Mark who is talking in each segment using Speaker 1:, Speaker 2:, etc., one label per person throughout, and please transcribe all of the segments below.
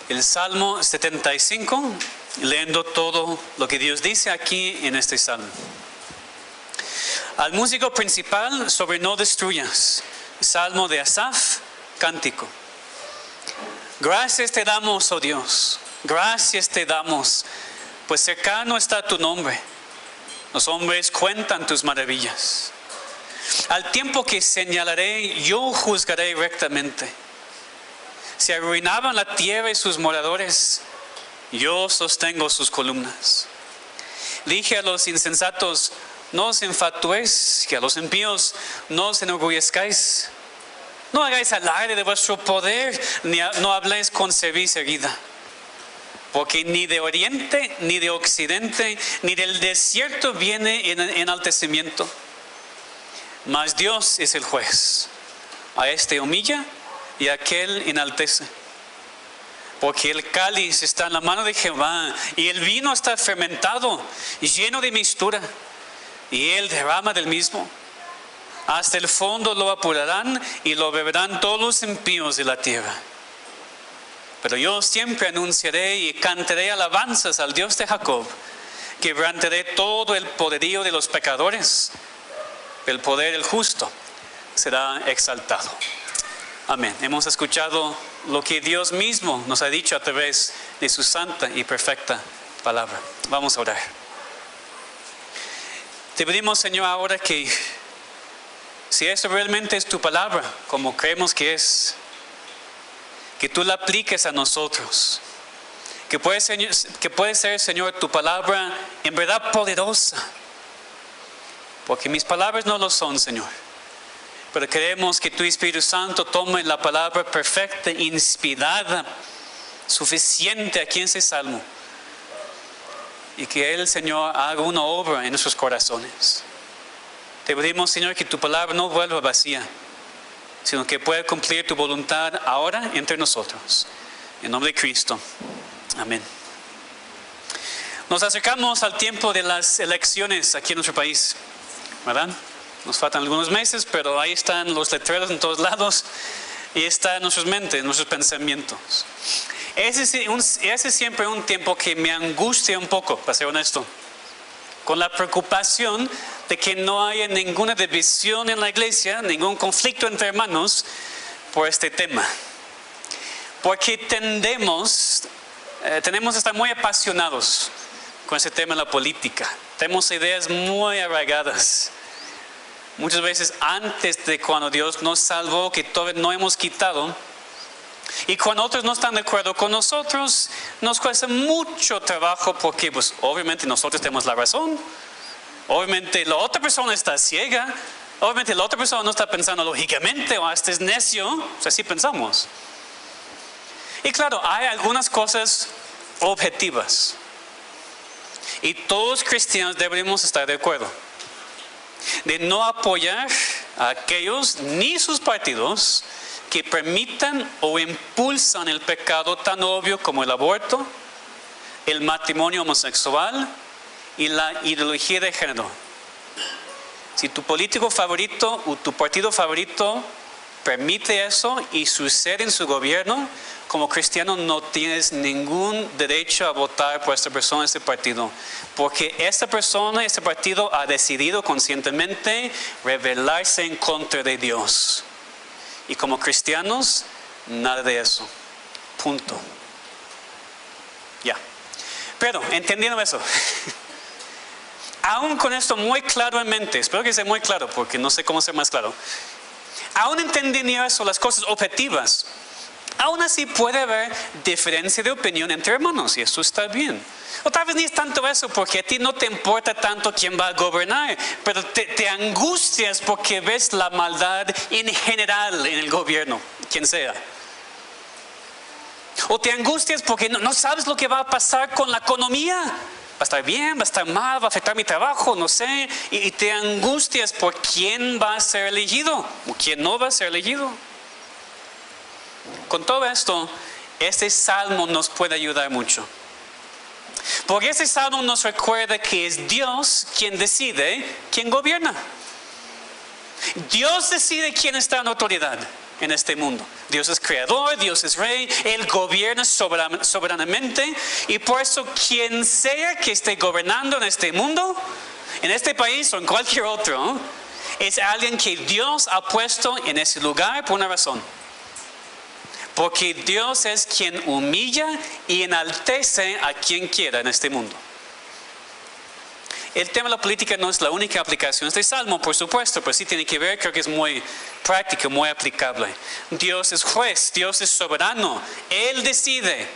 Speaker 1: el Salmo 75, leyendo todo lo que Dios dice aquí en este salmo. Al músico principal sobre no destruyas, salmo de Asaf, cántico. Gracias te damos, oh Dios, gracias te damos, pues cercano está tu nombre. Los hombres cuentan tus maravillas. Al tiempo que señalaré, yo juzgaré rectamente. Se arruinaban la tierra y sus moradores, yo sostengo sus columnas. Dije a los insensatos, no os enfatuéis, y a los impíos, no os enorgullezcáis. No hagáis alarde de vuestro poder, no habléis con cerviz erguida. Porque ni de oriente, ni de occidente, ni del desierto viene enaltecimiento. Mas Dios es el juez. A este humilla y a aquel enaltece. Porque el cáliz está en la mano de Jehová, y el vino está fermentado, lleno de mistura, y él derrama del mismo. Hasta el fondo lo apurarán, y lo beberán todos los impíos de la tierra. Pero yo siempre anunciaré y cantaré alabanzas al Dios de Jacob. Quebrantaré todo el poderío de los pecadores. El poder del justo será exaltado. Amén. Hemos escuchado lo que Dios mismo nos ha dicho a través de su santa y perfecta palabra. Vamos a orar. Te pedimos, Señor, ahora que si eso realmente es tu palabra, como creemos que es, que tú la apliques a nosotros. Que puede ser, Señor, tu palabra en verdad poderosa. Porque mis palabras no lo son, Señor. Pero queremos que tu Espíritu Santo tome la palabra perfecta, inspirada, suficiente aquí en ese salmo. Y que Él, Señor, haga una obra en nuestros corazones. Te pedimos, Señor, que tu palabra no vuelva vacía, sino que pueda cumplir tu voluntad ahora entre nosotros. En nombre de Cristo. Amén. Nos acercamos al tiempo de las elecciones aquí en nuestro país, ¿verdad? Nos faltan algunos meses, pero ahí están los letreros en todos lados y está en nuestras mentes, en nuestros pensamientos. Ese es siempre un tiempo que me angustia un poco, para ser honesto, con la preocupación de que no haya ninguna división en la iglesia, ningún conflicto entre hermanos por este tema. Porque tenemos que estar muy apasionados con ese tema de la política. Tenemos ideas muy arraigadas. Muchas veces antes de cuando Dios nos salvó, que todavía no hemos quitado. Y cuando otros no están de acuerdo con nosotros, nos cuesta mucho trabajo porque pues, obviamente nosotros tenemos la razón. Obviamente la otra persona está ciega. Obviamente la otra persona no está pensando lógicamente o hasta es necio. O sea, así pensamos. Y claro, hay algunas cosas objetivas. Y todos cristianos deberíamos estar de acuerdo. De no apoyar a aquellos ni sus partidos que permitan o impulsan el pecado tan obvio como el aborto, el matrimonio homosexual y la ideología de género. Si tu político favorito o tu partido favorito permite eso y sucede en su gobierno, como cristiano no tienes ningún derecho a votar por esta persona, este partido. Porque esta persona, este partido ha decidido conscientemente rebelarse en contra de Dios. Y como cristianos, nada de eso. Punto. Ya. Pero, entendiendo eso, aún con esto muy claro en mente, espero que sea muy claro porque no sé cómo ser más claro. Aún entendiendo eso, las cosas objetivas, aún así puede haber diferencia de opinión entre hermanos y eso está bien. O tal vez ni es tanto eso porque a ti no te importa tanto quién va a gobernar, pero te angustias porque ves la maldad en general en el gobierno, quien sea. O te angustias porque no sabes lo que va a pasar con la economía. Va a estar bien, va a estar mal, va a afectar mi trabajo, no sé. Y te angustias por quién va a ser elegido o quién no va a ser elegido. Con todo esto, este salmo nos puede ayudar mucho. Porque este salmo nos recuerda que es Dios quien decide quién gobierna. Dios decide quién está en autoridad. en este mundo. Dios es creador, Dios es rey, Él gobierna soberanamente, y por eso quien sea que esté gobernando en este mundo, en este país o en cualquier otro, es alguien que Dios ha puesto en ese lugar por una razón. Porque Dios es quien humilla y enaltece a quien quiera en este mundo. El tema de la política no es la única aplicación de este salmo, por supuesto, pero sí tiene que ver, creo que es muy práctico, muy aplicable. Dios es juez, Dios es soberano. Él decide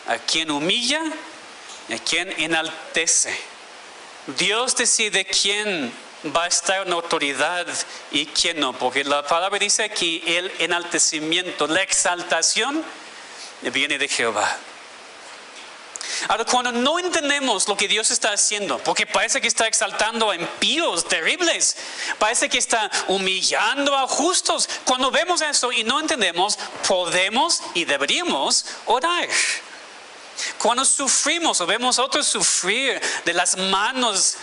Speaker 1: a quien humilla y a quien enaltece. Dios decide quién va a estar en autoridad y quién no, porque la palabra dice aquí el enaltecimiento, la exaltación viene de Jehová. Ahora, cuando no entendemos lo que Dios está haciendo, porque parece que está exaltando a impíos terribles, parece que está humillando a justos, cuando vemos eso y no entendemos, podemos y deberíamos orar. Cuando sufrimos o vemos a otros sufrir de las manos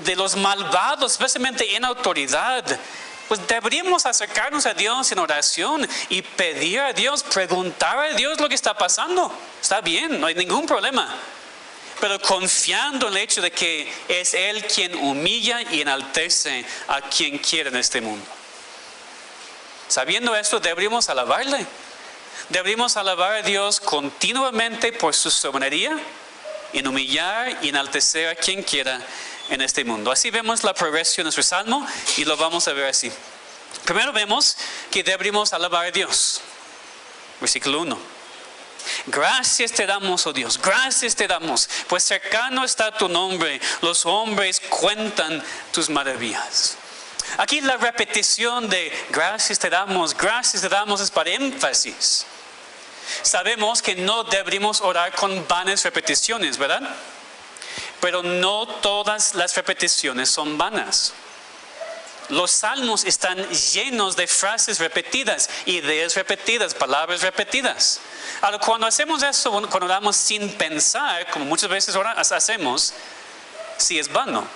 Speaker 1: de los malvados, especialmente en autoridad, pues deberíamos acercarnos a Dios en oración y pedir a Dios, preguntar a Dios lo que está pasando. Está bien, no hay ningún problema. Pero confiando en el hecho de que es Él quien humilla y enaltece a quien quiere en este mundo. Sabiendo esto, deberíamos alabarle. Deberíamos alabar a Dios continuamente por su soberanía, en humillar y enaltecer a quien quiera en este mundo. Así vemos la progresión de nuestro salmo y lo vamos a ver así. Primero vemos que deberíamos alabar a Dios. Versículo 1. Gracias te damos, oh Dios, gracias te damos, pues cercano está tu nombre, los hombres cuentan tus maravillas. Aquí la repetición de gracias te damos es para énfasis. Sabemos que no deberíamos orar con vanas repeticiones, ¿verdad? Pero no todas las repeticiones son vanas. Los salmos están llenos de frases repetidas, ideas repetidas, palabras repetidas. Ahora, cuando hacemos eso, cuando oramos sin pensar, como muchas veces hacemos, sí es vano.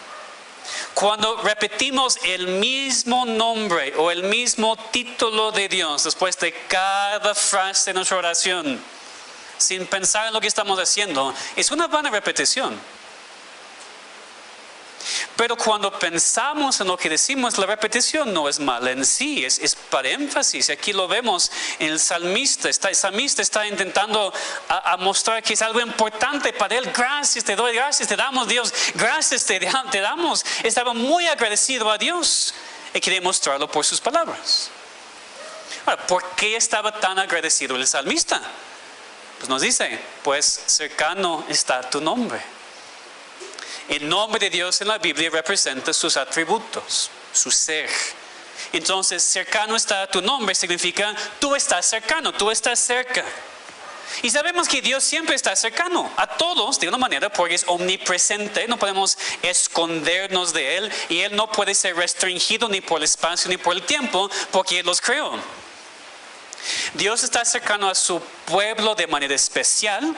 Speaker 1: Cuando repetimos el mismo nombre o el mismo título de Dios después de cada frase de nuestra oración, sin pensar en lo que estamos haciendo, es una vana repetición. Pero cuando pensamos en lo que decimos, la repetición no es mala en sí, es para énfasis. Aquí lo vemos en el salmista. El salmista está intentando a mostrar que es algo importante para él. Gracias te doy, gracias te damos, Dios. Gracias te damos. Estaba muy agradecido a Dios y quería mostrarlo por sus palabras. Ahora, ¿por qué estaba tan agradecido el salmista? Pues nos dice, pues cercano está tu nombre. El nombre de Dios en la Biblia representa sus atributos, su ser. Entonces, cercano está tu nombre significa tú estás cercano, tú estás cerca. Y sabemos que Dios siempre está cercano a todos de una manera porque es omnipresente, no podemos escondernos de Él y Él no puede ser restringido ni por el espacio ni por el tiempo porque Él los creó. Dios está cercano a su pueblo de manera especial,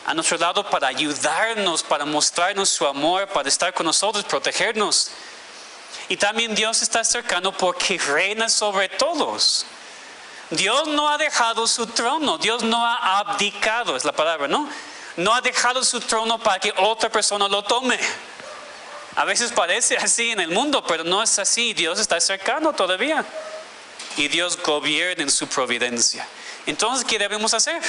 Speaker 1: a nuestro lado para ayudarnos, para mostrarnos su amor, para estar con nosotros, protegernos. Y también Dios está cercano porque reina sobre todos. Dios no ha dejado su trono, Dios no ha abdicado, es la palabra, ¿no? No ha dejado su trono para que otra persona lo tome. A veces parece así en el mundo, pero no es así. Dios está cercano todavía. Y Dios gobierna en su providencia. Entonces, ¿qué debemos hacer?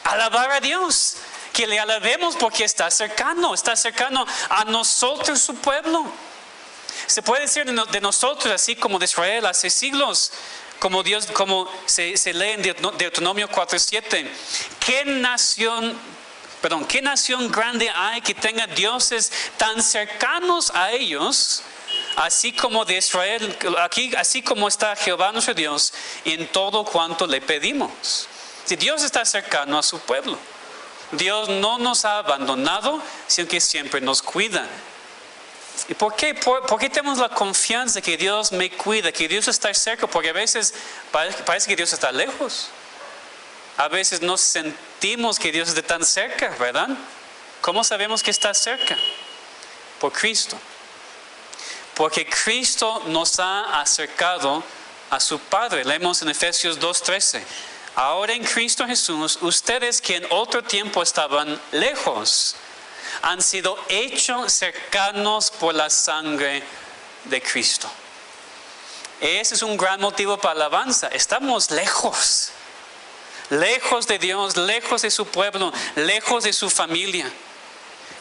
Speaker 1: Alabar a Dios, que le alabemos porque está cercano a nosotros, su pueblo. Se puede decir de nosotros, así como de Israel hace siglos, como se lee en Deuteronomio 4:7. ¿Qué nación grande hay que tenga dioses tan cercanos a ellos, así como de Israel, así como está Jehová nuestro Dios en todo cuanto le pedimos? Si Dios está cercano a su pueblo, Dios no nos ha abandonado, sino que siempre nos cuida. ¿Y por qué? ¿Por qué tenemos la confianza de que Dios me cuida, que Dios está cerca? Porque a veces parece que Dios está lejos. A veces no sentimos que Dios esté tan cerca, ¿verdad? ¿Cómo sabemos que está cerca? Por Cristo. Porque Cristo nos ha acercado a su Padre. Leemos en Efesios 2:13. Ahora en Cristo Jesús, ustedes que en otro tiempo estaban lejos, han sido hechos cercanos por la sangre de Cristo. Ese es un gran motivo para alabanza. Estamos lejos. Lejos de Dios, lejos de su pueblo, lejos de su familia.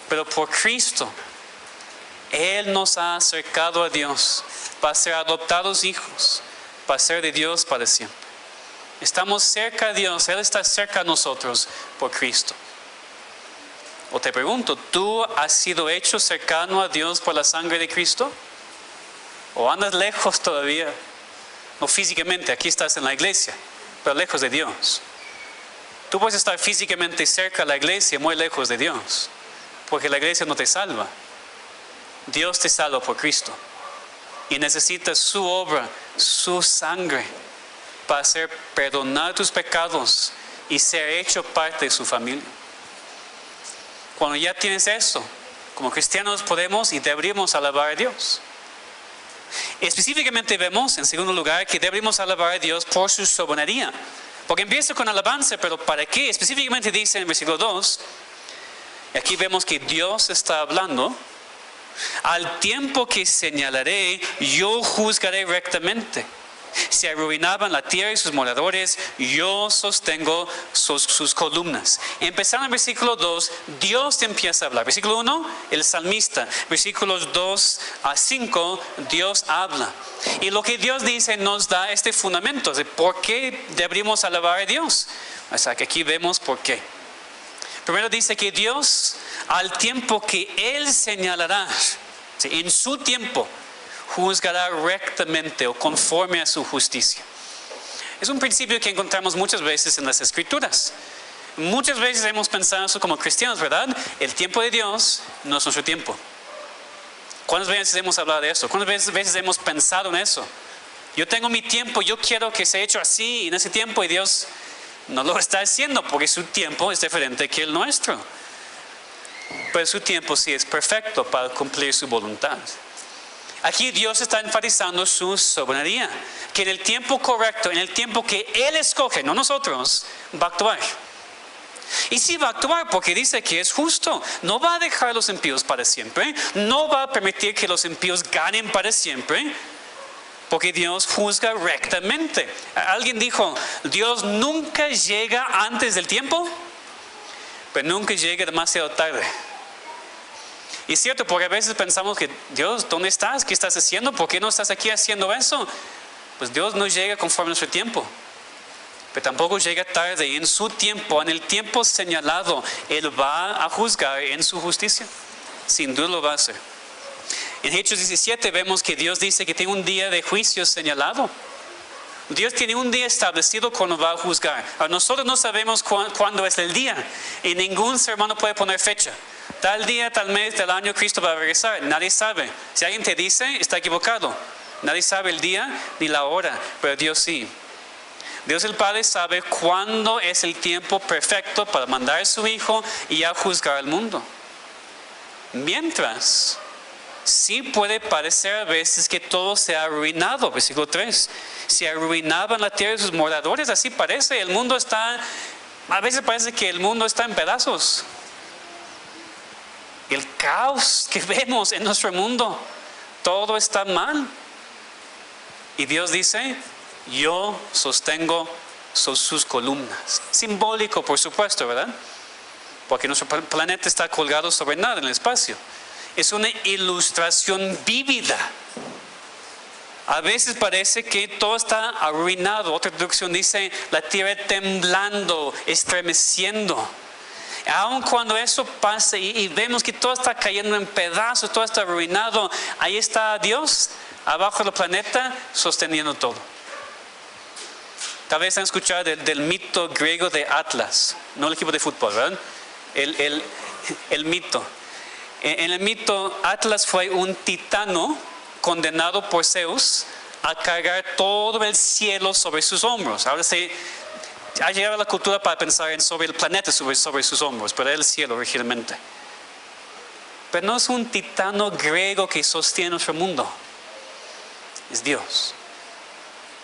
Speaker 1: Pero por Cristo, Él nos ha acercado a Dios para ser adoptados hijos, para ser de Dios para siempre. Estamos cerca de Dios, Él está cerca de nosotros por Cristo. O te pregunto, ¿tú has sido hecho cercano a Dios por la sangre de Cristo? ¿O andas lejos todavía? No físicamente, aquí estás en la iglesia, pero lejos de Dios. Tú puedes estar físicamente cerca de la iglesia, muy lejos de Dios, porque la iglesia no te salva. Dios te salva por Cristo. Y necesitas su obra, su sangre, para hacer perdonar tus pecados y ser hecho parte de su familia. Cuando ya tienes eso, como cristianos podemos y deberíamos alabar a Dios. Específicamente vemos, en segundo lugar, que deberíamos alabar a Dios por su soberanía. Porque empieza con alabanza, pero ¿para qué? Específicamente dice en el versículo 2, y aquí vemos que Dios está hablando. Al tiempo que señalaré, yo juzgaré rectamente. Se arruinaban la tierra y sus moradores, yo sostengo sus columnas. Empezando en el versículo 2, Dios te empieza a hablar. Versículo 1, el salmista. Versículos 2 a 5, Dios habla. Y lo que Dios dice nos da este fundamento de por qué deberíamos alabar a Dios. O sea que aquí vemos por qué. Primero dice que Dios, al tiempo que Él señalará, en su tiempo, juzgará rectamente o conforme a su justicia. Es un principio que encontramos muchas veces en las Escrituras. Muchas veces hemos pensado eso como cristianos, ¿verdad? El tiempo de Dios no es nuestro tiempo. ¿Cuántas veces hemos hablado de eso? ¿Cuántas veces hemos pensado en eso? Yo tengo mi tiempo, yo quiero que sea hecho así en ese tiempo y Dios no lo está haciendo porque su tiempo es diferente que el nuestro. Pero su tiempo sí es perfecto para cumplir su voluntad. Aquí Dios está enfatizando su soberanía, que en el tiempo correcto, en el tiempo que Él escoge, no nosotros, va a actuar. Y sí va a actuar porque dice que es justo. No va a dejar a los impíos para siempre. No va a permitir que los impíos ganen para siempre. Porque Dios juzga rectamente. Alguien dijo, Dios nunca llega antes del tiempo, pero nunca llega demasiado tarde. Y es cierto, porque a veces pensamos que Dios, ¿dónde estás? ¿Qué estás haciendo? ¿Por qué no estás aquí haciendo eso? Pues Dios no llega conforme a nuestro tiempo. Pero tampoco llega tarde. Y en su tiempo, en el tiempo señalado, Él va a juzgar en su justicia. Sin duda lo va a hacer. En Hechos 17 vemos que Dios dice que tiene un día de juicio señalado. Dios tiene un día establecido cuando va a juzgar. Ahora, nosotros no sabemos cuándo es el día. Y ningún ser humano puede poner fecha. Tal día, tal mes, tal año Cristo va a regresar. Nadie sabe. Si alguien te dice, está equivocado. Nadie sabe el día ni la hora, pero Dios sí. Dios el Padre sabe cuándo es el tiempo perfecto para mandar a su Hijo y a juzgar al mundo. Mientras, sí puede parecer a veces que todo se ha arruinado. Versículo 3. Se arruinaban la tierra de sus moradores. Así parece. El mundo está, a veces parece que el mundo está en pedazos. El caos que vemos en nuestro mundo, todo está mal. Y Dios dice, yo sostengo sus columnas. Simbólico, por supuesto, ¿verdad? Porque nuestro planeta está colgado sobre nada en el espacio. Es una ilustración vívida. A veces parece que todo está arruinado. Otra traducción dice, la tierra temblando, estremeciendo. Aun cuando eso pasa y vemos que todo está cayendo en pedazos, todo está arruinado, ahí está Dios abajo del planeta sosteniendo todo. Tal vez han escuchado del mito griego de Atlas, no el equipo de fútbol, ¿verdad? El mito. En el mito, Atlas fue un titano condenado por Zeus a cargar todo el cielo sobre sus hombros. Ahora ha llegado la cultura para pensar sobre el planeta sobre sus hombros, pero el cielo originalmente. Pero no es un titano griego que sostiene nuestro mundo. Es Dios.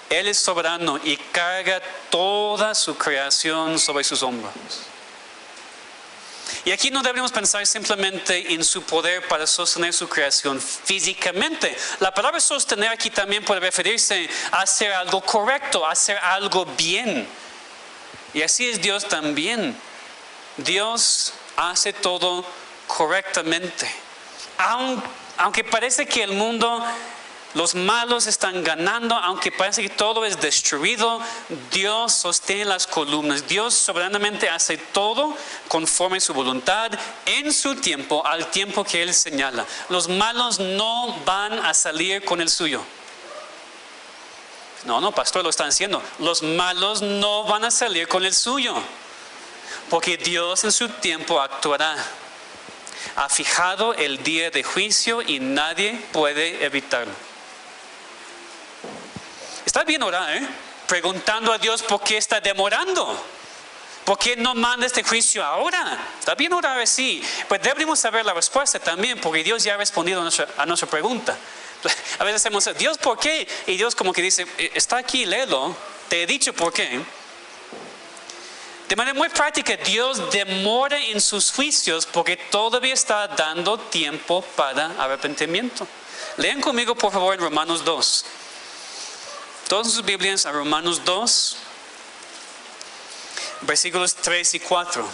Speaker 1: Él es soberano y carga toda su creación sobre sus hombros. Y aquí no debemos pensar simplemente en su poder para sostener su creación físicamente. La palabra sostener aquí también puede referirse a hacer algo correcto, a hacer algo bien. Y así es Dios también. Dios hace todo correctamente. Aunque parece que el mundo, los malos están ganando, aunque parece que todo es destruido, Dios sostiene las columnas. Dios soberanamente hace todo conforme a su voluntad, en su tiempo, al tiempo que Él señala. Los malos no van a salir con el suyo. No, pastor, lo están diciendo. Los malos no van a salir con el suyo, porque Dios en su tiempo actuará. Ha fijado el día de juicio y nadie puede evitarlo. Está bien orar, preguntando a Dios por qué está demorando. ¿Por qué no manda este juicio ahora? Está bien orar así. Pues deberíamos saber la respuesta también, porque Dios ya ha respondido a nuestra pregunta. A veces hacemos, Dios, ¿por qué? Y Dios como que dice, está aquí, léelo. Te he dicho por qué. De manera muy práctica, Dios demora en sus juicios porque todavía está dando tiempo para arrepentimiento. Lean conmigo, por favor, en Romanos 2. Todas sus Biblias a Romanos 2, versículos 3 y 4.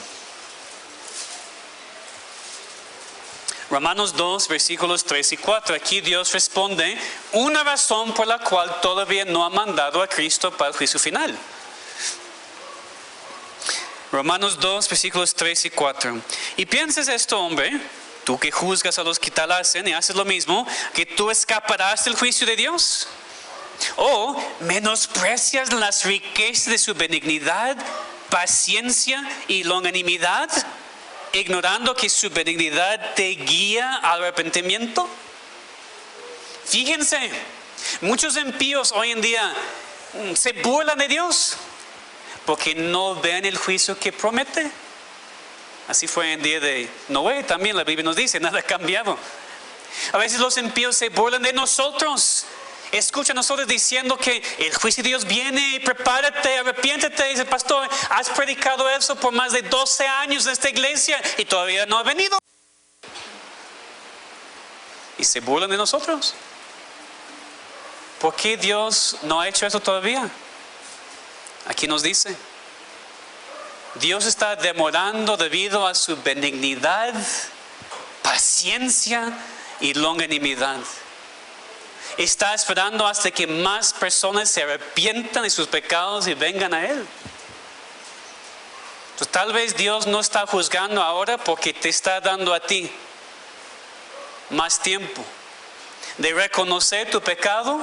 Speaker 1: Romanos 2, versículos 3 y 4. Aquí Dios responde una razón por la cual todavía no ha mandado a Cristo para el juicio final. Romanos 2, versículos 3 y 4. Y piensas esto, hombre, tú que juzgas a los que tal hacen y haces lo mismo, que tú escaparás del juicio de Dios. ¿O menosprecias las riquezas de su benignidad, paciencia y longanimidad, ignorando que su benignidad te guía al arrepentimiento? Fíjense, muchos impíos hoy en día se burlan de Dios porque no ven el juicio que promete. Así fue en el día de Noé, también la Biblia nos dice, nada ha cambiado. A veces los impíos se burlan de nosotros. Escucha a nosotros diciendo que el juicio de Dios viene, prepárate, arrepiéntete. Dice, pastor, has predicado eso por más de 12 años en esta iglesia y todavía no ha venido. Y se burlan de nosotros. ¿Por qué Dios no ha hecho eso todavía? Aquí nos dice, Dios está demorando debido a su benignidad, paciencia y longanimidad. Está esperando hasta que más personas se arrepientan de sus pecados y vengan a Él. Entonces, tal vez Dios no está juzgando ahora porque te está dando a ti más tiempo de reconocer tu pecado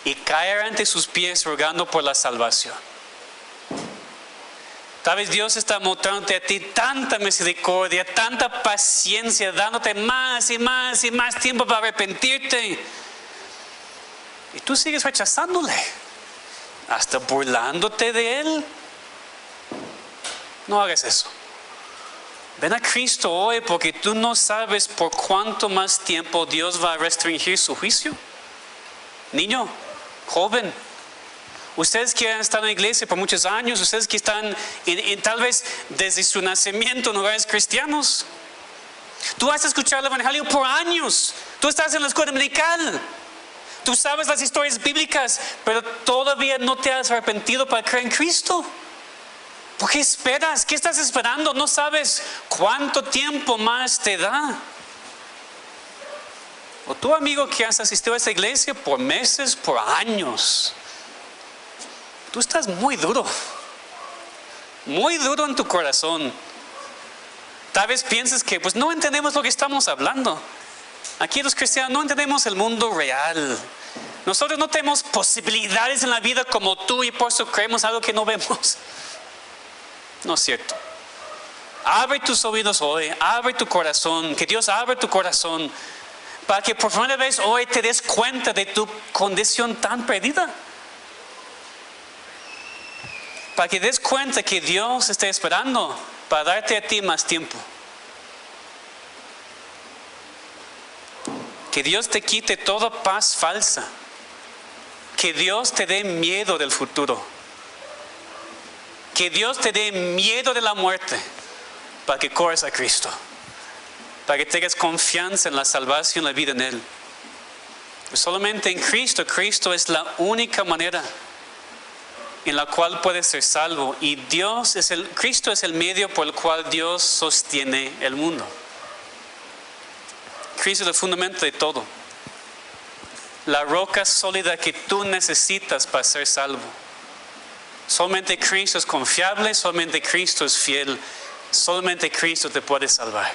Speaker 1: y caer ante sus pies rogando por la salvación. Tal vez Dios está mostrándote a ti tanta misericordia, tanta paciencia, dándote más y más y más tiempo para arrepentirte. Y tú sigues rechazándole, hasta burlándote de Él. No hagas eso. Ven a Cristo hoy porque tú no sabes por cuánto más tiempo Dios va a restringir su juicio. Niño, joven, ustedes que han estado en la iglesia por muchos años, ustedes que están tal vez desde su nacimiento en lugares cristianos. Tú has escuchado el evangelio por años. Tú estás en la escuela dominical. Tú sabes las historias bíblicas, pero todavía no te has arrepentido para creer en Cristo. ¿Por qué esperas? ¿Qué estás esperando? No sabes cuánto tiempo más te da. O tú, amigo, que has asistido a esta iglesia por meses, por años. Tú estás muy duro en tu corazón. Tal vez pienses que pues no entendemos lo que estamos hablando. Aquí los cristianos no entendemos el mundo real. Nosotros no tenemos posibilidades en la vida como tú y por eso creemos algo que no vemos. No es cierto. Abre tus oídos hoy, abre tu corazón, que Dios abra tu corazón para que por primera vez hoy te des cuenta de tu condición tan perdida. Para que des cuenta que Dios está esperando para darte a ti más tiempo. Que Dios te quite toda paz falsa. que Dios te dé miedo del futuro. Que Dios te dé miedo de la muerte para que corras a Cristo. Para que tengas confianza en la salvación, la vida en Él. Solamente en Cristo. Cristo es la única manera en la cual puedes ser salvo. Y Cristo es el medio por el cual Dios sostiene el mundo. Cristo es el fundamento de todo. La roca sólida que tú necesitas para ser salvo. Solamente Cristo es confiable, solamente Cristo es fiel, solamente Cristo te puede salvar.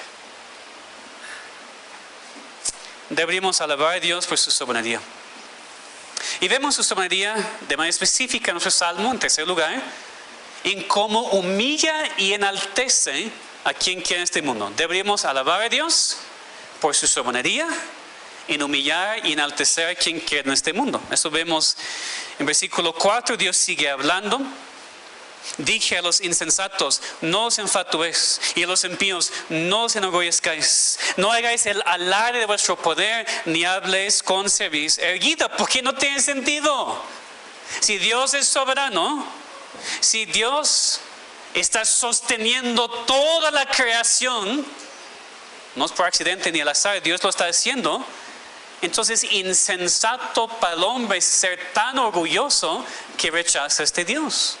Speaker 1: Deberíamos alabar a Dios por su soberanía. Y vemos su soberanía de manera específica en nuestro Salmo, en tercer lugar, en cómo humilla y enaltece a quien quiera en este mundo. Deberíamos alabar a Dios por su soberanía, en humillar y enaltecer a quien quiera en este mundo. Eso vemos en versículo 4, Dios sigue hablando. Dije a los insensatos, no os enfatuéis, y a los impíos, no os enorgullezcáis. No hagáis el alarde de vuestro poder, ni habléis con cerviz erguida, porque no tiene sentido. Si Dios es soberano, si Dios está sosteniendo toda la creación, no es por accidente ni al azar, Dios lo está haciendo. Entonces, insensato para el hombre ser tan orgulloso que rechaza a este Dios.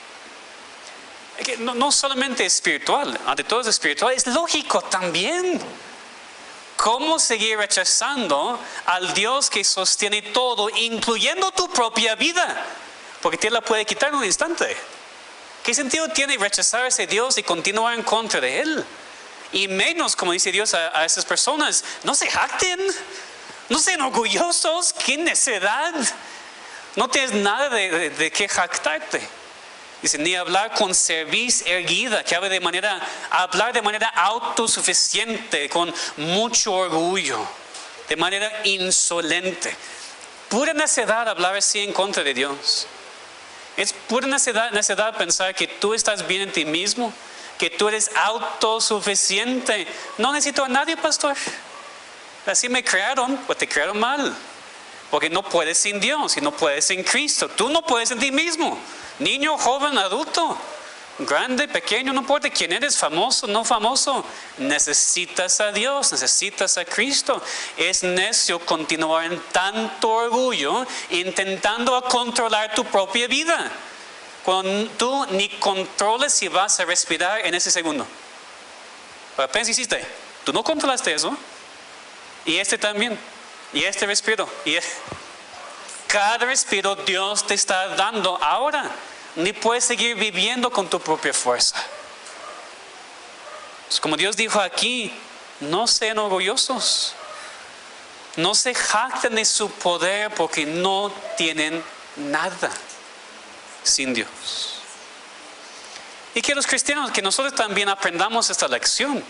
Speaker 1: No solamente espiritual, ante todo es espiritual, es lógico también. ¿Cómo seguir rechazando al Dios que sostiene todo, incluyendo tu propia vida? Porque te la puede quitar en un instante. ¿Qué sentido tiene rechazar a ese Dios y continuar en contra de Él? Y menos, como dice Dios a esas personas, no se jacten, no sean orgullosos, qué necedad. No tienes nada de qué jactarte. Dice, ni hablar con cerviz erguida, que habla hablar de manera autosuficiente, con mucho orgullo, de manera insolente. Pura necedad hablar así en contra de Dios. Es pura necedad pensar que tú estás bien en ti mismo, que tú eres autosuficiente. No necesito a nadie, pastor. Así me crearon, pues te crearon mal. Porque no puedes sin Dios y no puedes sin Cristo. Tú no puedes en ti mismo. Niño, joven, adulto, grande, pequeño, no importa quién eres, famoso, no famoso. Necesitas a Dios, necesitas a Cristo. Es necio continuar en tanto orgullo, intentando controlar tu propia vida, cuando tú ni controles si vas a respirar en ese segundo. Pero apenas hiciste, tú no controlaste eso. Y este también. Y este respiro. Cada respiro Dios te está dando ahora. Ni puedes seguir viviendo con tu propia fuerza. Como Dios dijo aquí, no sean orgullosos. No se jacten de su poder porque no tienen nada sin Dios. Y que los cristianos, que nosotros también aprendamos esta lección.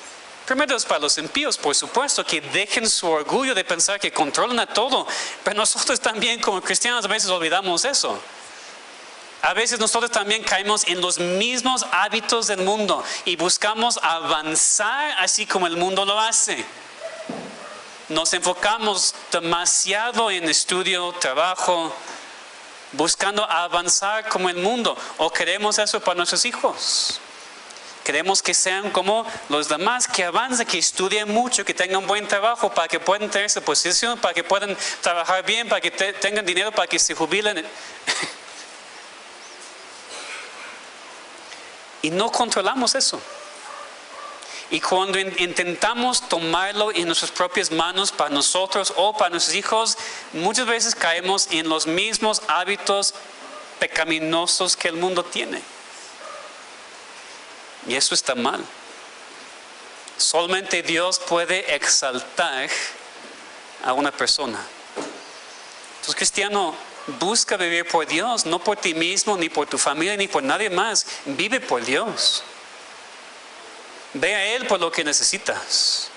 Speaker 1: Primero es para los impíos, por supuesto, que dejen su orgullo de pensar que controlan a todo. Pero nosotros también como cristianos a veces olvidamos eso. A veces nosotros también caemos en los mismos hábitos del mundo y buscamos avanzar así como el mundo lo hace. Nos enfocamos demasiado en estudio, trabajo, buscando avanzar como el mundo. O queremos eso para nuestros hijos. Queremos que sean como los demás, que avancen, que estudien mucho, que tengan buen trabajo para que puedan tener esa posición, para que puedan trabajar bien, para que tengan dinero, para que se jubilen. Y no controlamos eso. Y cuando intentamos tomarlo en nuestras propias manos para nosotros o para nuestros hijos, muchas veces caemos en los mismos hábitos pecaminosos que el mundo tiene. Y eso está mal. Solamente Dios puede exaltar a una persona. Entonces, cristiano, busca vivir por Dios, no por ti mismo, ni por tu familia, ni por nadie más. Vive por Dios. Ve a Él por lo que necesitas.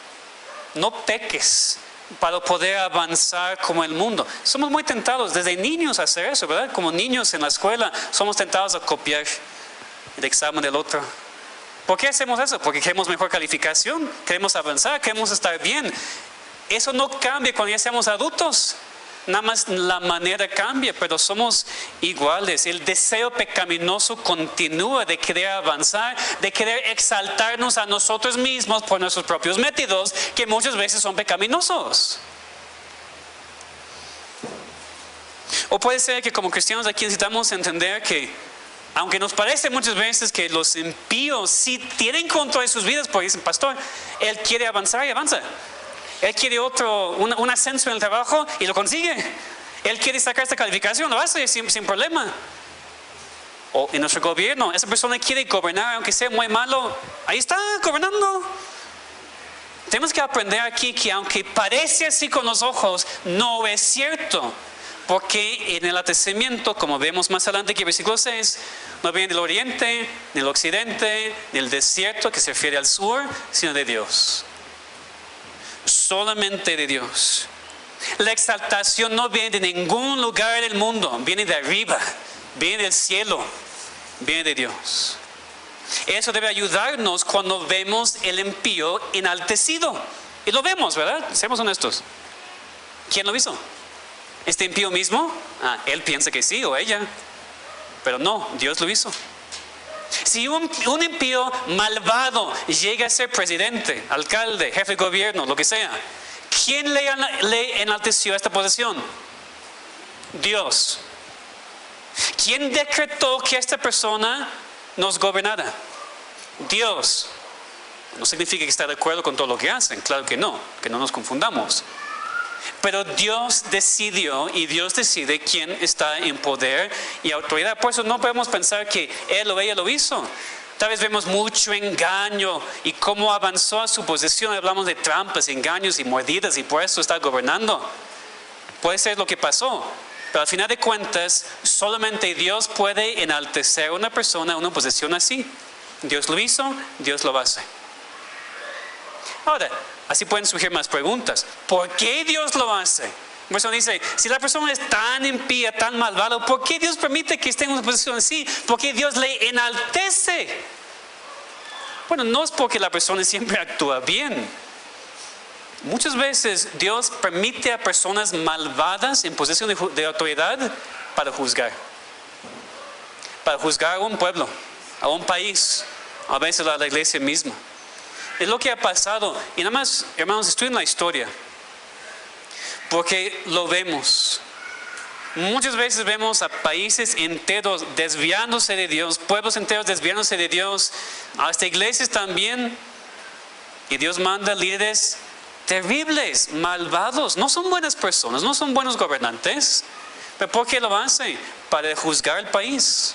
Speaker 1: No peques para poder avanzar como el mundo. Somos muy tentados desde niños a hacer eso, ¿verdad? Como niños en la escuela somos tentados a copiar el examen del otro. ¿Por qué hacemos eso? Porque queremos mejor calificación, queremos avanzar, queremos estar bien. Eso no cambia cuando ya seamos adultos. Nada más la manera cambia, pero somos iguales. El deseo pecaminoso continúa de querer avanzar, de querer exaltarnos a nosotros mismos por nuestros propios métodos, que muchas veces son pecaminosos. O puede ser que como cristianos aquí necesitamos entender que, aunque nos parece muchas veces que los impíos sí tienen control de sus vidas, porque dicen, pastor, él quiere avanzar y avanza. Él quiere un ascenso en el trabajo y lo consigue. Él quiere sacar esta calificación, lo hace sin problema. O en nuestro gobierno, esa persona quiere gobernar, aunque sea muy malo, ahí está gobernando. Tenemos que aprender aquí que aunque parece así con los ojos, no es cierto. Porque en el acontecimiento, como vemos más adelante que versículo 6, no viene del oriente, ni del occidente, ni del desierto que se refiere al sur, sino de Dios. Solamente de Dios. La exaltación no viene de ningún lugar del mundo, viene de arriba, viene del cielo, viene de Dios. Eso debe ayudarnos cuando vemos el impío enaltecido. Y lo vemos, ¿verdad? Seamos honestos. ¿Quién lo hizo? ¿Este impío mismo? Él piensa que sí, o ella. Pero no, Dios lo hizo. Si un impío malvado llega a ser presidente, alcalde, jefe de gobierno, lo que sea, ¿quién le enalteció esta posición? Dios. ¿Quién decretó que esta persona nos gobernara? Dios. No significa que está de acuerdo con todo lo que hacen, claro que no nos confundamos. Pero Dios decidió y Dios decide quién está en poder y autoridad. Por eso no podemos pensar que él o ella lo hizo. Tal vez vemos mucho engaño y cómo avanzó a su posición. Hablamos de trampas, engaños y mordidas y por eso está gobernando. Puede ser lo que pasó. Pero al final de cuentas, solamente Dios puede enaltecer a una persona en una posición así. Dios lo hizo, Dios lo hace. Ahora, así pueden surgir más preguntas. ¿Por qué Dios lo hace? Una persona dice, si la persona es tan impía, tan malvada, ¿por qué Dios permite que esté en una posición así? ¿Por qué Dios le enaltece? Bueno, no es porque la persona siempre actúa bien. Muchas veces Dios permite a personas malvadas en posición de autoridad para juzgar. Para juzgar a un pueblo, a un país, a veces a la iglesia misma. Es lo que ha pasado. Y nada más, hermanos, estudien la historia. Porque lo vemos. Muchas veces vemos a países enteros desviándose de Dios, pueblos enteros desviándose de Dios, hasta iglesias también. Y Dios manda líderes terribles, malvados. No son buenas personas, no son buenos gobernantes. ¿Pero por qué lo hacen? Para juzgar el país.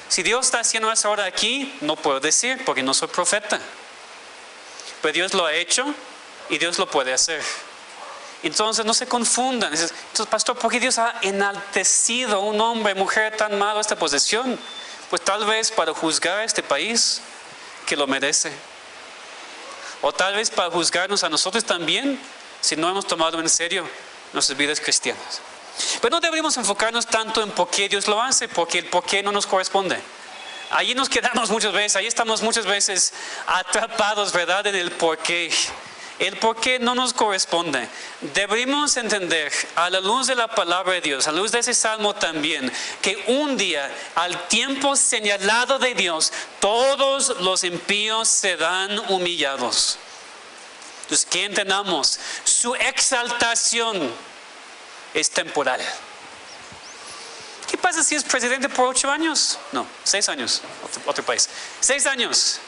Speaker 1: Si Dios está haciendo eso ahora aquí, no puedo decir porque no soy profeta. Pero Dios lo ha hecho y Dios lo puede hacer. Entonces no se confundan. Entonces, pastor, ¿por qué Dios ha enaltecido a un hombre, mujer tan malo a esta posición? Pues tal vez para juzgar a este país que lo merece. O tal vez para juzgarnos a nosotros también si no hemos tomado en serio nuestras vidas cristianas. Pero no deberíamos enfocarnos tanto en por qué Dios lo hace, porque el por qué no nos corresponde. Allí nos quedamos muchas veces, ahí estamos muchas veces atrapados, ¿verdad? En el por qué. El por qué no nos corresponde. Deberíamos entender, a la luz de la palabra de Dios, a la luz de ese salmo también, que un día, al tiempo señalado de Dios, todos los impíos serán humillados. Entonces, que entendamos, su exaltación es temporal. ¿Qué pasa si es presidente por 8 años? No, 6 años, otro país. 6 años.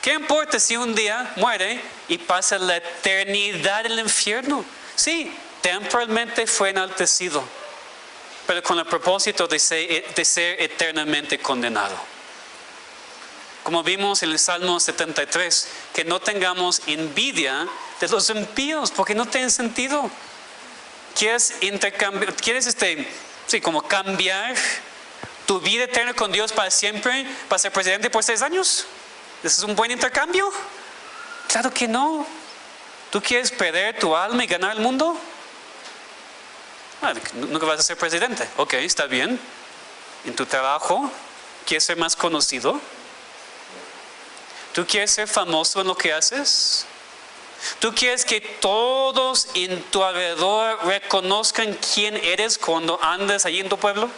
Speaker 1: ¿Qué importa si un día muere y pasa la eternidad en el infierno? Sí, temporalmente fue enaltecido, pero con el propósito de ser eternamente condenado. Como vimos en el Salmo 73, que no tengamos envidia de los impíos, porque no tiene sentido. ¿Quieres como cambiar tu vida eterna con Dios para siempre, para ser presidente por 6 años? ¿Ese es un buen intercambio? Claro que no. ¿Tú quieres perder tu alma y ganar el mundo? Nunca vas a ser presidente. Ok, está bien. En tu trabajo, ¿quieres ser más conocido? ¿Tú quieres ser famoso en lo que haces? ¿Tú quieres que todos en tu alrededor reconozcan quién eres cuando andas allí en tu pueblo?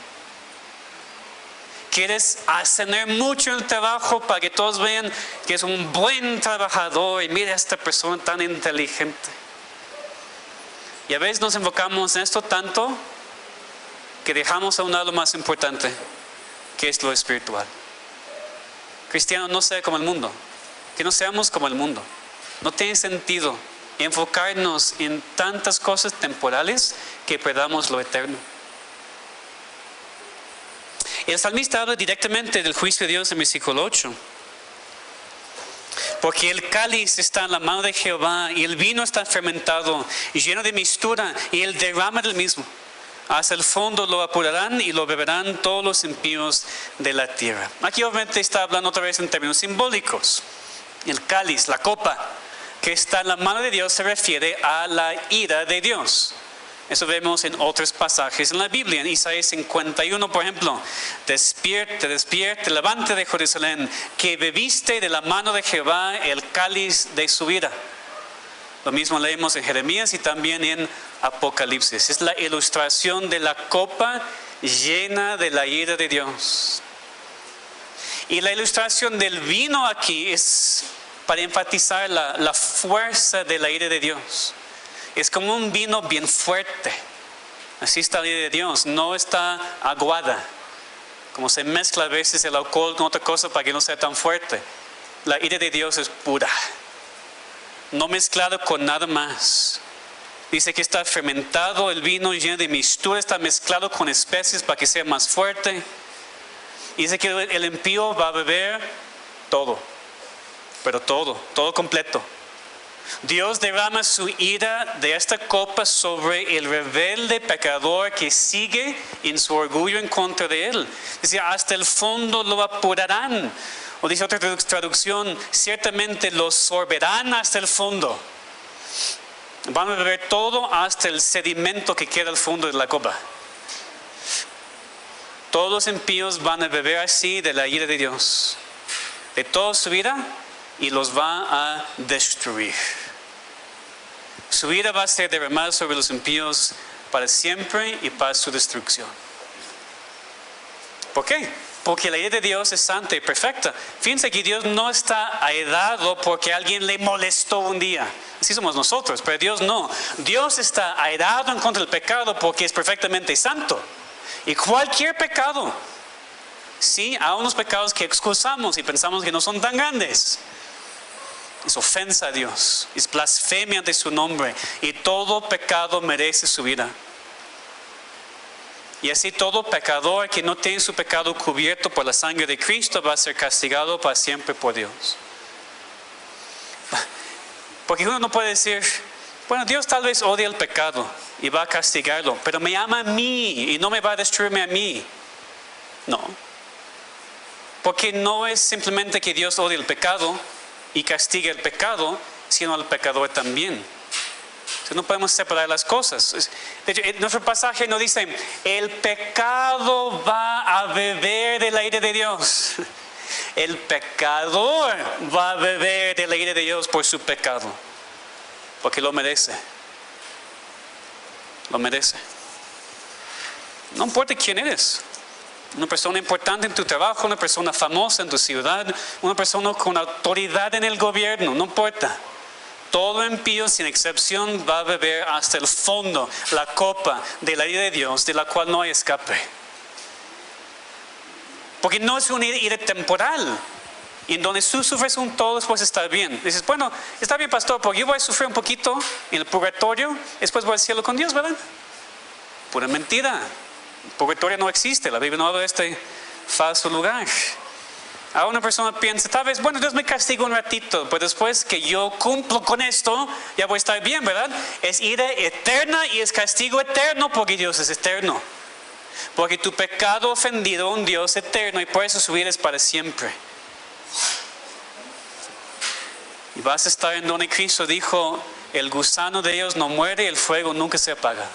Speaker 1: ¿Quieres ascender mucho en el trabajo para que todos vean que es un buen trabajador y mira a esta persona tan inteligente? Y a veces nos enfocamos en esto tanto que dejamos a un lado lo más importante, que es lo espiritual. Cristiano, no sea como el mundo. Que no seamos como el mundo. No tiene sentido enfocarnos en tantas cosas temporales que perdamos lo eterno. El salmista habla directamente del juicio de Dios en versículo 8. Porque el cáliz está en la mano de Jehová y el vino está fermentado y lleno de mistura y el derrama del mismo. Hasta el fondo lo apurarán y lo beberán todos los impíos de la tierra. Aquí obviamente está hablando otra vez en términos simbólicos. El cáliz, la copa que está en la mano de Dios se refiere a la ira de Dios. Eso vemos en otros pasajes en la Biblia. En Isaías 51, por ejemplo, despierte, despierte, levante de Jerusalén, que bebiste de la mano de Jehová el cáliz de su ira. Lo mismo leemos en Jeremías y también en Apocalipsis. Es la ilustración de la copa llena de la ira de Dios. Y la ilustración del vino aquí es para enfatizar la fuerza de la ira de Dios. Es como un vino bien fuerte. Así está la ira de Dios. No está aguada. Como se mezcla a veces el alcohol con otra cosa para que no sea tan fuerte. La ira de Dios es pura. No mezclado con nada más. Dice que está fermentado el vino lleno de mistura. Está mezclado con especies para que sea más fuerte. Y dice que el impío va a beber todo. Pero todo completo. Dios derrama su ira de esta copa sobre el rebelde pecador que sigue en su orgullo en contra de él. Dice, hasta el fondo lo apurarán. O dice otra traducción, ciertamente lo sorberán hasta el fondo. Van a beber todo hasta el sedimento que queda al fondo de la copa. Todos los impíos van a beber así de la ira de Dios. De toda su ira. Y los va a destruir. Su ira va a ser derramada sobre los impíos para siempre y para su destrucción. ¿Por qué? Porque la ira de Dios es santa y perfecta. Fíjense que Dios no está airado porque alguien le molestó un día. Así somos nosotros, pero Dios no. Dios está airado en contra del pecado porque es perfectamente santo. Y cualquier pecado, sí, hay unos pecados que excusamos y pensamos que no son tan grandes. Es ofensa a Dios, es blasfemia de su nombre y todo pecado merece su ira. Y así todo pecador que no tiene su pecado cubierto por la sangre de Cristo va a ser castigado para siempre por Dios. Porque uno no puede decir, bueno, Dios tal vez odia el pecado y va a castigarlo, pero me ama a mí y no me va a destruirme a mí. No. Porque no es simplemente que Dios odia el pecado y castiga el pecado, sino al pecador también. Entonces no podemos separar las cosas. De hecho, en nuestro pasaje nos dice, el pecado va a beber de la ira de Dios. El pecador va a beber de la ira de Dios por su pecado. Porque lo merece. Lo merece. No importa quién eres. Una persona importante en tu trabajo, una persona famosa en tu ciudad, una persona con autoridad en el gobierno, no importa. Todo impío sin excepción va a beber hasta el fondo la copa de la ira de Dios, de la cual no hay escape. Porque no es una ira temporal. Y en donde tú sufres un todo, después está bien. Dices, bueno, está bien, pastor, porque yo voy a sufrir un poquito en el purgatorio, después voy al cielo con Dios, ¿verdad? Pura mentira. El purgatorio no existe, la Biblia no habla de este falso lugar. Ahora una persona piensa, tal vez, bueno, Dios me castiga un ratito, pues después que yo cumplo con esto, ya voy a estar bien, ¿verdad? Es ira eterna y es castigo eterno porque Dios es eterno. Porque tu pecado ha ofendido a un Dios eterno y por eso su vida es para siempre. Y vas a estar en donde Cristo dijo, el gusano de ellos no muere y el fuego nunca se apaga.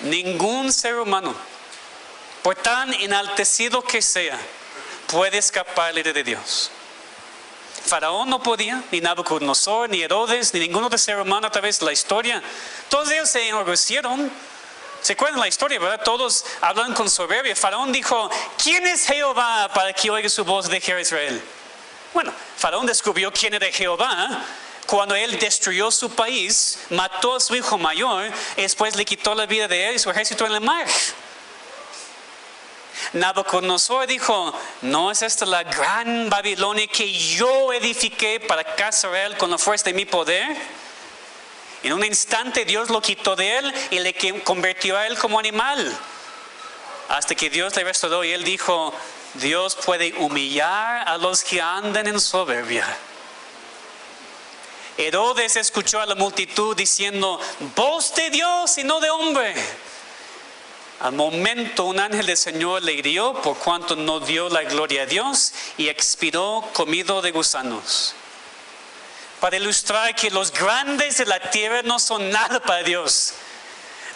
Speaker 1: Ningún ser humano, por tan enaltecido que sea, puede escapar la ira de Dios. Faraón no podía, ni Nabucodonosor, ni Herodes, ni ningún otro ser humano a través de la historia. Todos ellos se enorgullecieron. ¿Se acuerdan la historia, verdad? Todos hablan con soberbia. Faraón dijo, ¿quién es Jehová para que oiga su voz de Israel? Bueno, Faraón descubrió quién era Jehová cuando él destruyó su país, mató a su hijo mayor, y después le quitó la vida de él y su ejército en el mar. Nabucodonosor dijo, ¿no es esta la gran Babilonia que yo edifiqué para casa Israel con la fuerza de mi poder? En un instante Dios lo quitó de él y le convirtió a él como animal. Hasta que Dios le restauró y él dijo, Dios puede humillar a los que andan en soberbia. Herodes escuchó a la multitud diciendo, voz de Dios y no de hombre. Al momento un ángel del Señor le hirió por cuanto no dio la gloria a Dios y expiró comido de gusanos. Para ilustrar que los grandes de la tierra no son nada para Dios.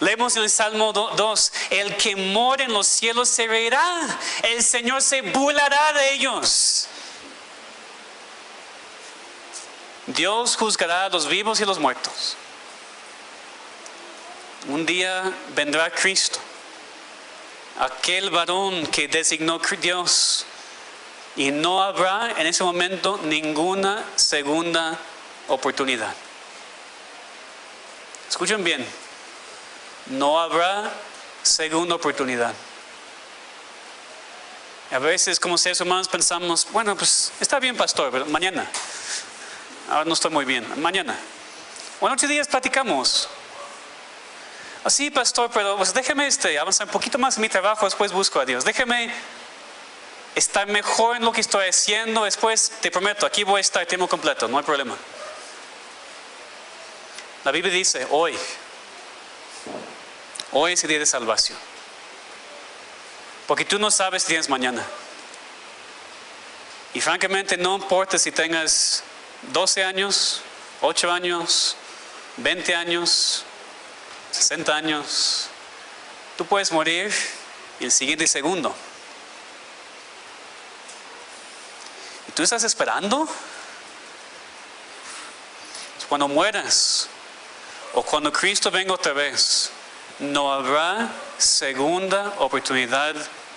Speaker 1: Leemos en el Salmo 2, el que mora en los cielos se reirá, el Señor se burlará de ellos. Dios juzgará a los vivos y a los muertos. Un día vendrá Cristo, aquel varón que designó Dios, y no habrá en ese momento ninguna segunda oportunidad. Escuchen bien, no habrá segunda oportunidad. A veces como seres humanos pensamos, bueno, pues está bien, pastor, pero mañana. Ahora no estoy muy bien, mañana. Bueno, 8 días platicamos. Así, pastor, pero pues déjeme avanzar un poquito más en mi trabajo, después busco a Dios. Déjeme estar mejor en lo que estoy haciendo, después te prometo, aquí voy a estar tiempo completo, no hay problema. La Biblia dice, hoy es el día de salvación. Porque tú no sabes si tienes mañana. Y francamente no importa si tengas 12 años, 8 años, 20 años, 60 años. Tú puedes morir en el siguiente segundo. ¿Y tú estás esperando? Cuando mueras o cuando Cristo venga otra vez, no habrá segunda oportunidad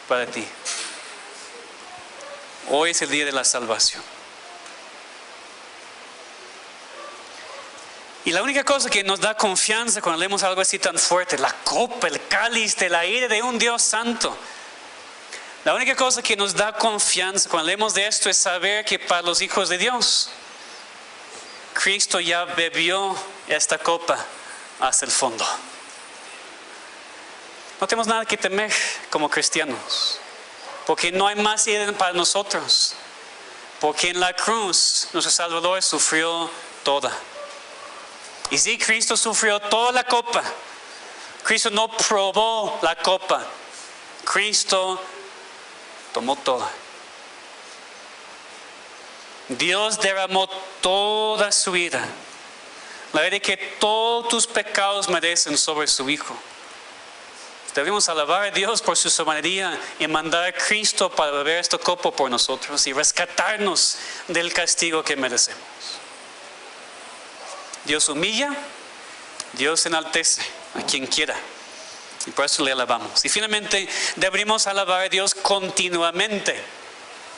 Speaker 1: para ti. Hoy es el día de la salvación. Y la única cosa que nos da confianza cuando leemos algo así tan fuerte, la copa, el cáliz de la ira de un Dios santo. La única cosa que nos da confianza cuando leemos de esto es saber que para los hijos de Dios, Cristo ya bebió esta copa hasta el fondo. No tenemos nada que temer como cristianos, porque no hay más ira para nosotros, porque en la cruz nuestro Salvador sufrió toda. Y si Cristo sufrió toda la copa, Cristo no probó la copa, Cristo tomó toda. Dios derramó toda su ira, la ira que todos tus pecados merecen sobre su Hijo. Debemos alabar a Dios por su soberanía y mandar a Cristo para beber esta copa por nosotros y rescatarnos del castigo que merecemos. Dios humilla, Dios enaltece a quien quiera. Y por eso le alabamos. Y finalmente debemos alabar a Dios continuamente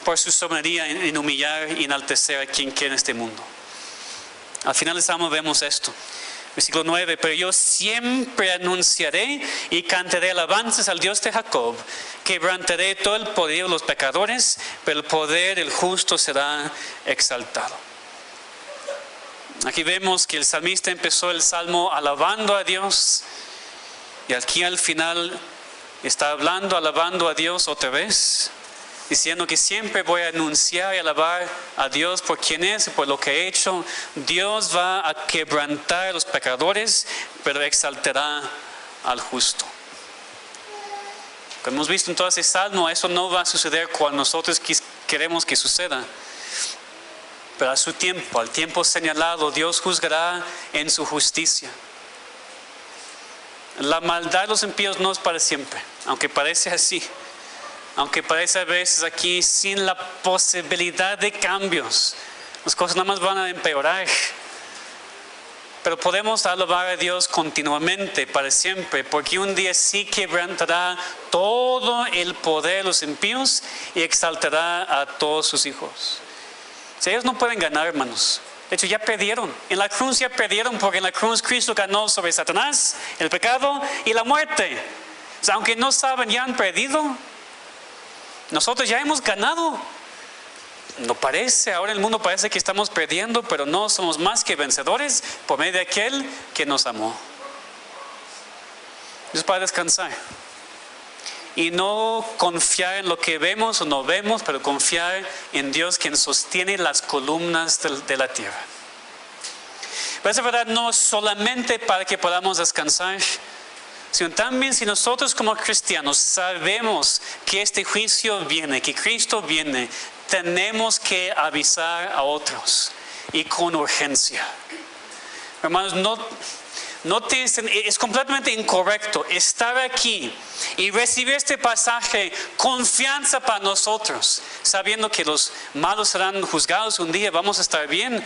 Speaker 1: por su soberanía en humillar y enaltecer a quien quiera en este mundo. Al final del Salmo vemos esto. Versículo 9, pero yo siempre anunciaré y cantaré alabanzas al Dios de Jacob. Quebrantaré todo el poder de los pecadores, pero el poder del justo será exaltado. Aquí vemos que el salmista empezó el salmo alabando a Dios. Y aquí al final está hablando, alabando a Dios otra vez. Diciendo que siempre voy a anunciar y alabar a Dios por quien es y por lo que ha hecho. Dios va a quebrantar a los pecadores, pero exaltará al justo. Como hemos visto en todo ese salmo, eso no va a suceder cuando nosotros queremos que suceda. Pero a su tiempo, al tiempo señalado, Dios juzgará en su justicia. La maldad de los impíos no es para siempre, aunque parece así. Aunque parece a veces aquí sin la posibilidad de cambios, las cosas nada más van a empeorar. Pero podemos alabar a Dios continuamente, para siempre, porque un día sí quebrantará todo el poder de los impíos y exaltará a todos sus hijos. Si ellos no pueden ganar, hermanos. De hecho, ya perdieron. En la cruz ya perdieron, porque en la cruz Cristo ganó sobre Satanás, el pecado y la muerte. O sea, aunque no saben, ya han perdido. Nosotros ya hemos ganado. No parece, ahora el mundo parece que estamos perdiendo, pero no, somos más que vencedores por medio de aquel que nos amó. Es para descansar y no confiar en lo que vemos o no vemos, pero confiar en Dios, quien sostiene las columnas de la tierra. Pero esa verdad no es solamente para que podamos descansar, sino también si nosotros como cristianos sabemos que este juicio viene, que Cristo viene, tenemos que avisar a otros y con urgencia. Hermanos, es completamente incorrecto estar aquí y recibir este pasaje, confianza para nosotros, sabiendo que los malos serán juzgados un día, vamos a estar bien,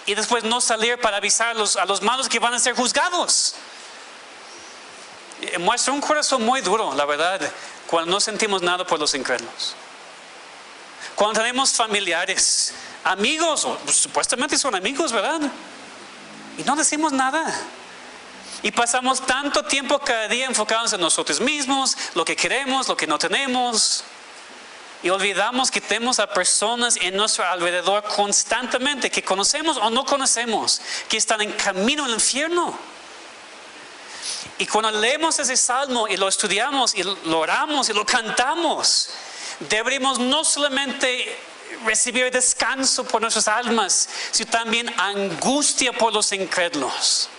Speaker 1: y después no salir para avisar a los malos que van a ser juzgados. Muestra un corazón muy duro, la verdad, cuando no sentimos nada por los incrédulos. Cuando tenemos familiares, amigos, o supuestamente son amigos, ¿verdad? Y no decimos nada. Y pasamos tanto tiempo cada día enfocados en nosotros mismos, lo que queremos, lo que no tenemos. Y olvidamos que tenemos a personas en nuestro alrededor constantemente, que conocemos o no conocemos, que están en camino al infierno. Y cuando leemos ese salmo y lo estudiamos y lo oramos y lo cantamos, deberíamos no solamente recibir descanso por nuestras almas, sino también angustia por los incrédulos.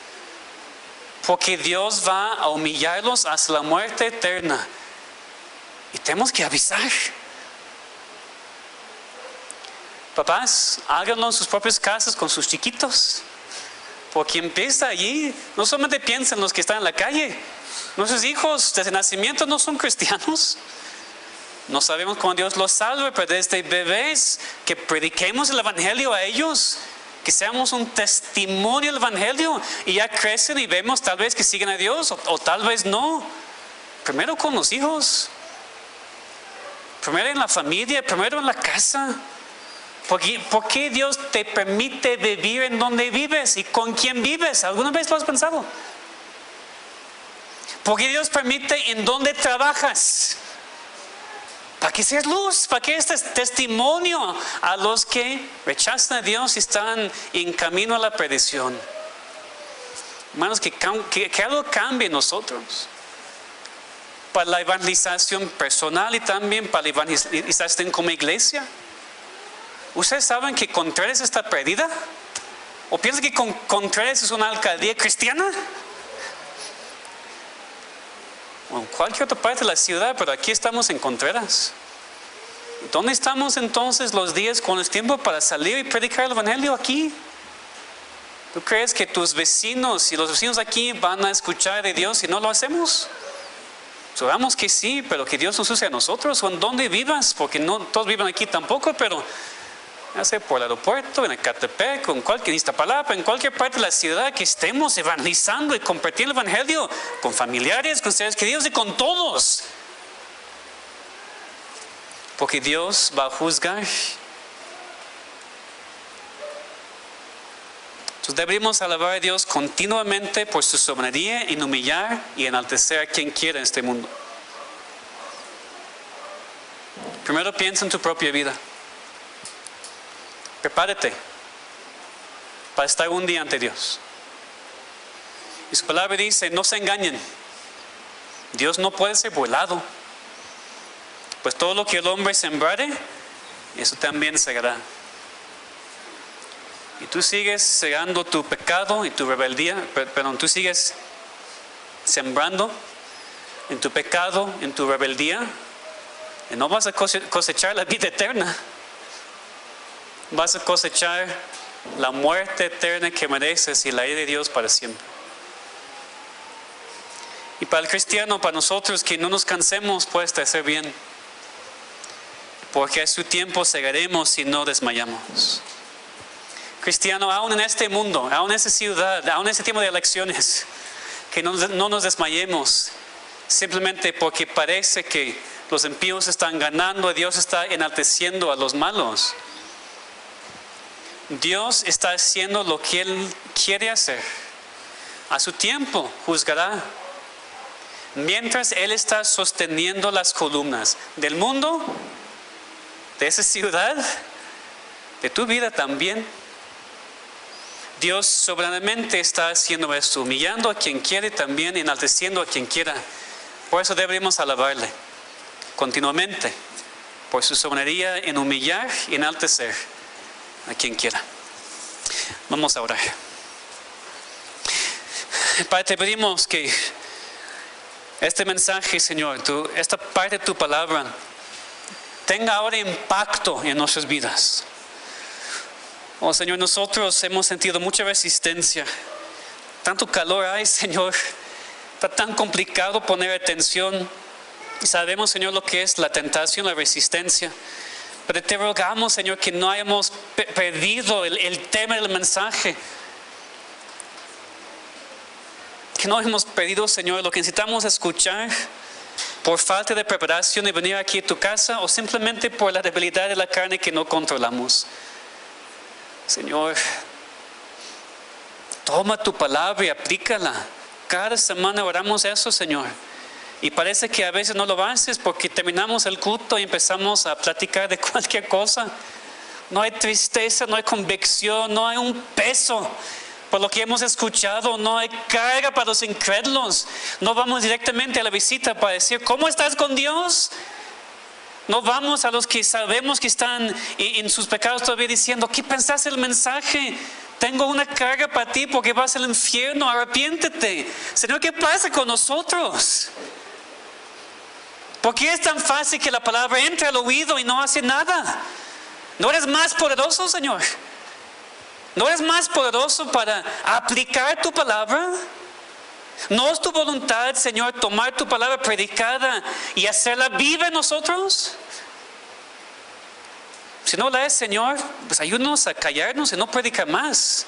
Speaker 1: Porque Dios va a humillarlos hasta la muerte eterna. Y tenemos que avisar. Papás, háganlo en sus propias casas con sus chiquitos. Porque empieza allí. No solamente piensen en los que están en la calle. Nuestros hijos desde nacimiento no son cristianos. No sabemos cómo Dios los salve, pero desde bebés que prediquemos el evangelio a ellos, que seamos un testimonio del evangelio, y ya crecen y vemos tal vez que siguen a Dios o tal vez no. Primero con los hijos, primero en la familia, primero en la casa. ¿Por qué Dios te permite vivir en donde vives y con quién vives? ¿Alguna vez lo has pensado? ¿Por qué Dios permite en dónde trabajas? Para que seas luz, para que este testimonio a los que rechazan a Dios y están en camino a la perdición. Hermanos, que algo cambie en nosotros. Para la evangelización personal y también para la evangelización como iglesia. ¿Ustedes saben que Contreras está perdida? ¿O piensan que Contreras es una alcaldía cristiana? O en cualquier otra parte de la ciudad, pero aquí estamos en Contreras. ¿Dónde estamos entonces los días con el tiempo para salir y predicar el evangelio aquí? ¿Tú crees que tus vecinos y los vecinos aquí van a escuchar de Dios si no lo hacemos? Sabemos que sí, pero que Dios nos use a nosotros o en donde vivas, porque no todos viven aquí tampoco, pero ya sea por el aeropuerto, en Ecatepec, en Iztapalapa, en cualquier parte de la ciudad, que estemos evangelizando y compartiendo el evangelio con familiares, con seres queridos y con todos. Porque Dios va a juzgar. Entonces deberíamos alabar a Dios continuamente por su soberanía, en humillar y enaltecer a quien quiera en este mundo. Primero piensa en tu propia vida. Prepárate para estar un día ante Dios. Y su palabra dice, no se engañen. Dios no puede ser burlado. Pues todo lo que el hombre sembrare, eso también segará. Y tú sigues segando tu pecado y tu rebeldía, perdón, tú sigues sembrando en tu pecado, en tu rebeldía, y no vas a cosechar la vida eterna. Vas a cosechar la muerte eterna que mereces y la ira de Dios para siempre. Y para el cristiano, para nosotros, que no nos cansemos pues de hacer bien, porque a su tiempo segaremos si no desmayamos. Cristiano, aún en este mundo, aún en esta ciudad, aún en este tiempo de elecciones, que no nos desmayemos simplemente porque parece que los impíos están ganando y Dios está enalteciendo a los malos. Dios está haciendo lo que Él quiere hacer. A su tiempo juzgará. Mientras Él está sosteniendo las columnas del mundo, de esa ciudad, de tu vida también. Dios soberanamente está haciendo esto, humillando a quien quiere, también enalteciendo a quien quiera. Por eso deberíamos alabarle continuamente, por su soberanía en humillar y enaltecer a quien quiera. Vamos a orar. Padre, te pedimos que este mensaje, Señor, esta parte de tu palabra, tenga ahora impacto en nuestras vidas. Oh Señor, nosotros hemos sentido mucha resistencia. Tanto calor hay, Señor. Está tan complicado poner atención. Sabemos, Señor, lo que es la tentación, la resistencia. Pero te rogamos, Señor, que no hayamos perdido el tema del mensaje. Que no hemos perdido, Señor, lo que necesitamos escuchar por falta de preparación de venir aquí a tu casa o simplemente por la debilidad de la carne que no controlamos. Señor, toma tu palabra y aplícala. Cada semana oramos eso, Señor. Y parece que a veces no lo haces porque terminamos el culto y empezamos a platicar de cualquier cosa. No hay tristeza, no hay convicción, no hay un peso por lo que hemos escuchado, no hay carga para los incrédulos. No vamos directamente a la visita para decir, ¿cómo estás con Dios? No vamos a los que sabemos que están en sus pecados todavía diciendo, ¿qué pensaste del mensaje? Tengo una carga para ti porque vas al infierno, arrepiéntete. Señor, ¿qué pasa con nosotros? ¿Por qué es tan fácil que la palabra entre al oído y no hace nada? ¿No eres más poderoso, Señor? ¿No eres más poderoso para aplicar tu palabra? ¿No es tu voluntad, Señor, tomar tu palabra predicada y hacerla viva en nosotros? Si no la es, Señor, pues ayúdanos a callarnos y no predicar más.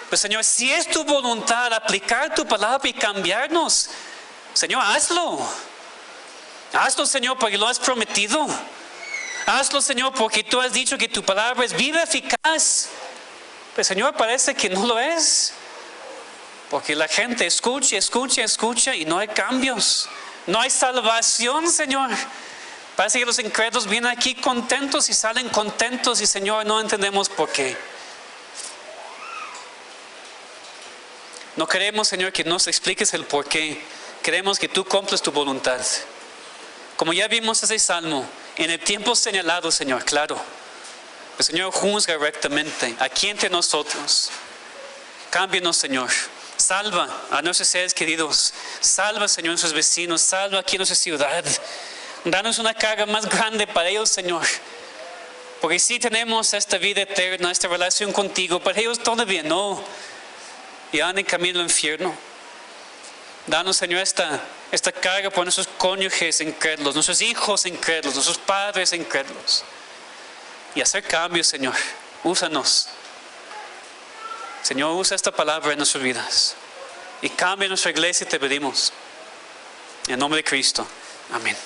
Speaker 1: Pues, Señor, si es tu voluntad aplicar tu palabra y cambiarnos, Señor, hazlo. Hazlo, Señor, porque lo has prometido. Hazlo, Señor, porque tú has dicho que tu palabra es viva, eficaz. Pues, Señor, parece que no lo es. Porque la gente escucha y no hay cambios. No hay salvación, Señor. Parece que los incrédulos vienen aquí contentos y salen contentos y, Señor, no entendemos por qué. No queremos, Señor, que nos expliques el por qué. Queremos que tú cumplas tu voluntad. Como ya vimos ese salmo, en el tiempo señalado, Señor, claro. El Señor juzga rectamente aquí entre nosotros. Cámbianos, Señor. Salva a nuestros seres queridos. Salva, Señor, a nuestros vecinos. Salva aquí nuestra ciudad. Danos una carga más grande para ellos, Señor. Porque si tenemos esta vida eterna, esta relación contigo, para ellos todavía no. Y andan en camino al infierno. Danos, Señor, esta carga por nuestros cónyuges incrédulos, nuestros hijos incrédulos, nuestros padres incrédulos. Y hacer cambios, Señor. Úsanos. Señor, usa esta palabra en nuestras vidas. Y cambia nuestra iglesia, te pedimos. En el nombre de Cristo. Amén.